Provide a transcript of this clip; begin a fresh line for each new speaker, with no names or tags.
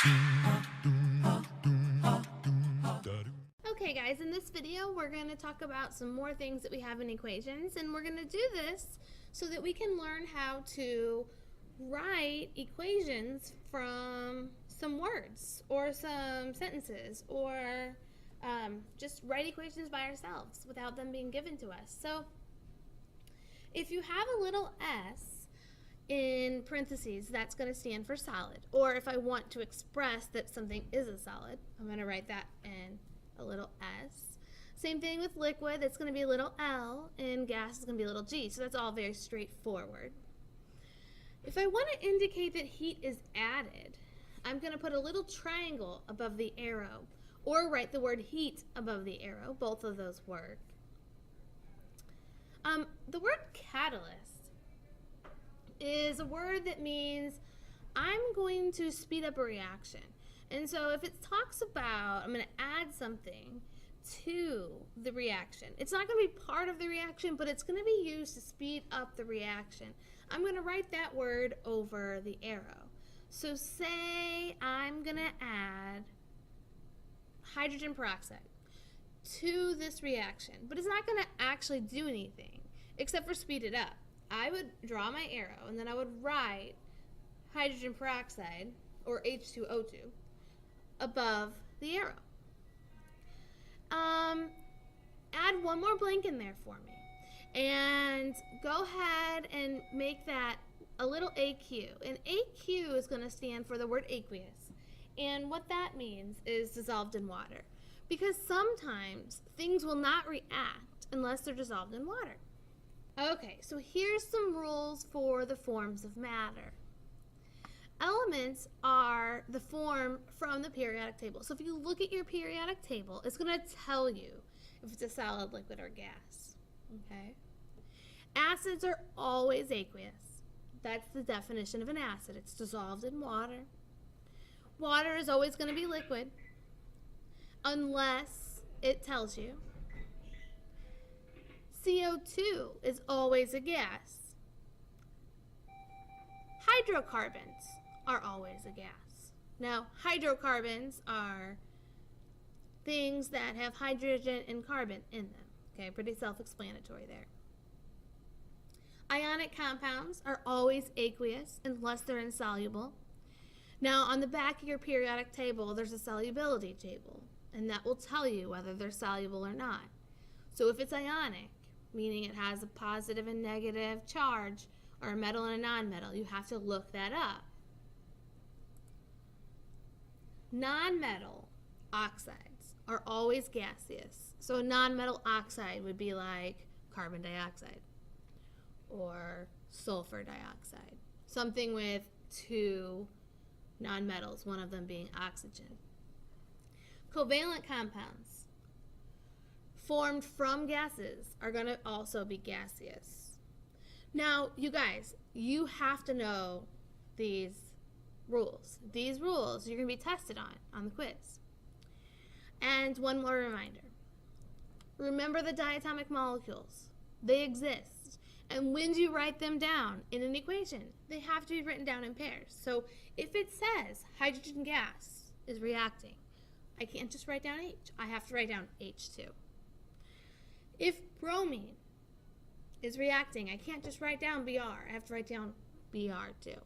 Okay guys, in this video we're going to talk about some more things that we have in equations, and we're going to do this so that we can learn how to write equations from some words or some sentences, or just write equations by ourselves without them being given to us. So if you have a little s in parentheses, that's going to stand for solid. Or if I want to express that something is a solid, I'm going to write that in a little s. Same thing with liquid, it's going to be a little L, and gas is going to be a little G. So that's all very straightforward. If I want to indicate that heat is added, I'm going to put a little triangle above the arrow, or write the word heat above the arrow. Both of those work. The word catalyst is a word that means I'm going to speed up a reaction. And so if it talks about I'm going to add something to the reaction, it's not going to be part of the reaction, but it's going to be used to speed up the reaction. I'm going to write that word over the arrow. So say I'm going to add hydrogen peroxide to this reaction, but it's not going to actually do anything except for speed it up. I would draw my arrow and then I would write hydrogen peroxide, or H2O2, above the arrow. Add one more blank in there for me, and go ahead and make that a little AQ. And AQ is going to stand for the word aqueous, and what that means is dissolved in water, because sometimes things will not react unless they're dissolved in water. Okay, so here's some rules for the forms of matter. Elements are the form from the periodic table. So if you look at your periodic table, it's going to tell you if it's a solid, liquid, or gas. Okay? Acids are always aqueous. That's the definition of an acid. It's dissolved in water. Water is always going to be liquid unless it tells you. CO2 is always a gas. Hydrocarbons are always a gas. Now, hydrocarbons are things that have hydrogen and carbon in them. Okay, pretty self-explanatory there. Ionic compounds are always aqueous unless they're insoluble. Now, on the back of your periodic table, there's a solubility table, and that will tell you whether they're soluble or not. So if it's ionic, meaning it has a positive and negative charge, or a metal and a nonmetal, you have to look that up. Non-metal oxides are always gaseous. So a non-metal oxide would be like carbon dioxide or sulfur dioxide. Something with two nonmetals, one of them being oxygen. Covalent compounds formed from gases are going to also be gaseous. Now, you guys, you have to know these rules. These rules you're going to be tested on the quiz. And one more reminder. Remember the diatomic molecules. They exist. And when you write them down in an equation, they have to be written down in pairs. So if it says hydrogen gas is reacting, I can't just write down H. I have to write down H2. If bromine is reacting, I can't just write down Br. I have to write down Br2.